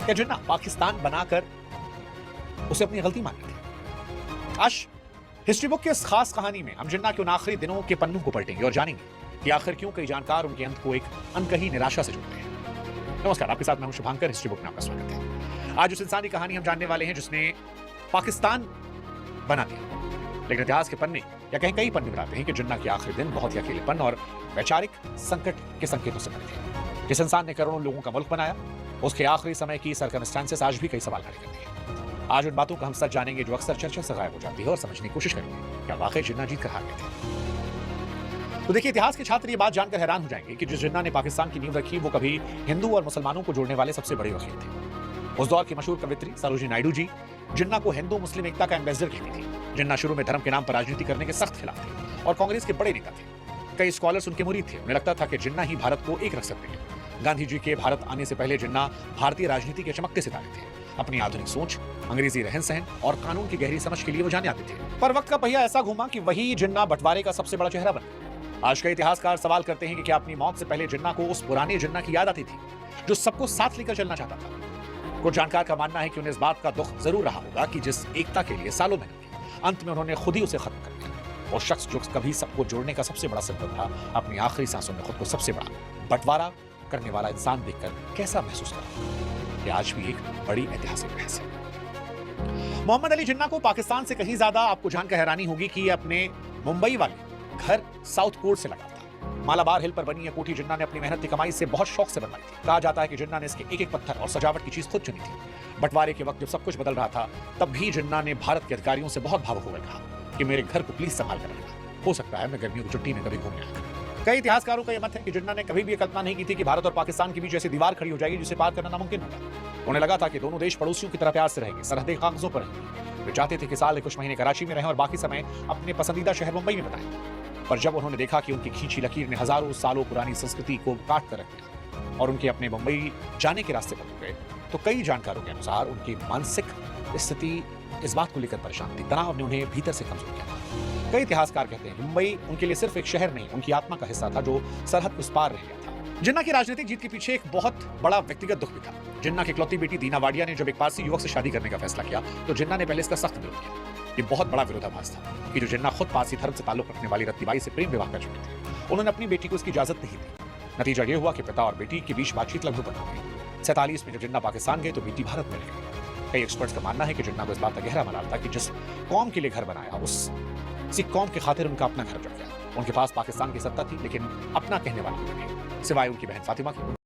क्या जिन्ना पाकिस्तान बनाकर उसे अपनी गलती मानी थी? आज हिस्ट्री बुक की इस खास कहानी में हम जिन्ना के उन आखिरी दिनों के पन्नों को पलटेंगे और जानेंगे कि आखिर क्यों कई जानकार उनके अंत को एक अनकही निराशा से जोड़ते हैं। नमस्कार, आपके साथ मैं हूं शुभांकर। हिस्ट्री बुक में आपका स्वागत है। आज उस इंसानी कहानी हम जानने वाले हैं जिसने पाकिस्तान बना दिया, लेकिन इतिहास के पन्ने या कहीं कई पन्ने बताते हैं कि जिन्ना के आखिरी दिन बहुत ही अकेलेपन और वैचारिक संकट के संकेतों से भरे थे। जिस इंसान ने करोड़ों लोगों का मुल्क बनाया, उसके आखिरी समय की सर्कमस्टेंसेस आज भी कई सवाल खड़े करती है। आज उन बातों का हम सच जानेंगे जो अक्सर चर्चा से गायब हो जाती है और समझने की कोशिश करेंगे क्या वाकई जिन्ना जीत कर हार गए थे। तो देखिए, इतिहास के छात्र ये बात जानकर हैरान हो जाएंगे कि जिस जिन्ना ने पाकिस्तान की नींव रखी वो कभी हिंदू और मुसलमानों को जोड़ने वाले सबसे बड़े वकील थे। उस दौर की मशहूर कवित्री सरोजिनी नायडू जी जिन्ना को हिंदू मुस्लिम एकता का एम्बेसडर कहती थी। जिन्ना शुरू में धर्म के नाम पर राजनीति करने के सख्त खिलाफ थे और कांग्रेस के बड़े नेता थे। कई स्कॉलर्स उनके मुरीद थे। उन्हें लगता था कि जिन्ना ही भारत को एक रख सकते हैं। गांधी जी के भारत आने से पहले जिन्ना भारतीय राजनीति के चमकते सितारे थे। अपनी आधुनिक सोच, अंग्रेजी रहन सहन और कानून की गहरी समझ के लिए वो जाने आते थे। पर वक्त का पहिया ऐसा घूमा कि वही जिन्ना बंटवारे का सबसे बड़ा चेहरा बन गया। आज कई इतिहासकार सवाल करते हैं कि क्या अपनी मौत से पहले जिन्ना को उस पुराने जिन्ना की याद आती थी जो सबको साथ लेकर चलना चाहता था। कुछ जानकार का मानना है कि उन्हें इस बात का दुख जरूर रहा होगा कि जिस एकता के लिए सालों मेहनत की, अंत में उन्होंने खुद ही उसे खत्म कर दिया। वो शख्स जो कभी सबको जोड़ने का सबसे बड़ा सिंबल था, अपनी आखिरी सांसों में खुद को सबसे बड़ा बंटवारा करने वाला इंसान देखकर कैसा महसूस करा। ये आज भी एक बड़ी ऐतिहासिक बहस है। मोहम्मद अली जिन्ना को पाकिस्तान से कहीं ज्यादा आपको जानकर हैरानी होगी कि अपने मुंबई वाले घर साउथ कोर्ट से लगा था। मालाबार हिल पर बनी यह कोठी जिन्ना ने अपनी मेहनत की कमाई से बहुत शौक से बनवाई थी। कहा जाता है कि जिन्ना ने इसके एक एक पत्थर और सजावट की चीज खुद चुनी थी। बंटवारे के वक्त जब सब कुछ बदल रहा था, तब भी जिन्ना ने भारत के अधिकारियों से बहुत भावुक होकर कहा कि मेरे घर को प्लीज संभाल कर रखना। हो सकता है मैं गर्मियों की छुट्टी में कभी घूमने आऊं। कई इतिहासकारों का यह मत है कि जिन्ना ने कभी भी कल्पना नहीं की थी कि भारत और पाकिस्तान के बीच ऐसी दीवार खड़ी हो जाएगी जिसे पार करना नामुमकिन होगा। उन्हें लगा था कि दोनों देश पड़ोसियों की तरह प्यार से रहेंगे, सरहदें कागजों पर रहेंगी। वे चाहते थे कि साल के कुछ महीने कराची में रहें और बाकी समय अपने पसंदीदा शहर मुंबई में बिताएं। पर जब उन्होंने देखा कि उनकी खींची लकीर ने हजारों सालों पुरानी संस्कृति को काट कर रख दिया और उनके अपने मुंबई जाने के रास्ते बंद हो गए, तो कई जानकारों के अनुसार उनकी मानसिक स्थिति इस बात को लेकर परेशान थी। तनाव ने उन्हें भीतर से कमजोर किया था। कई इतिहासकार कहते हैं मुंबई उनके लिए सिर्फ एक शहर नहीं, उनकी आत्मा का हिस्सा था जो सरहद उस पार रह गया था। जिन्ना की राजनीतिक जीत के पीछे एक बहुत बड़ा व्यक्तिगत दुख भी था। जिन्ना की इकलौती बेटी दीना वाडिया ने जब एक पारसी युवक से शादी करने का फैसला किया, तो जिन्ना ने पहले इसका सख्त विरोध किया। ये बहुत बड़ा विरोधाभास था कि जो जिन्ना खुद पारसी धर्म से ताल्लुक रखने वाली रत्तीबाई से प्रेम विवाह कर चुके थे, उन्होंने अपनी बेटी को इसकी इजाजत नहीं दी। नतीजा ये हुआ कि पिता और बेटी के बीच बातचीत लगभग बंद हो गई। 47 में जब जिन्ना पाकिस्तान गए तो बेटी भारत में रह गई। कई एक्सपर्ट्स का मानना है कि जिन्ना को इस बात का गहरा मलाल था कि जिस कौम के लिए घर बनाया, उस कौम की खातिर उनका अपना घर जम गया। उनके पास पाकिस्तान की सत्ता थी, लेकिन अपना कहने वाला कोई नहीं, सिवाय उनकी बहन फातिमा की।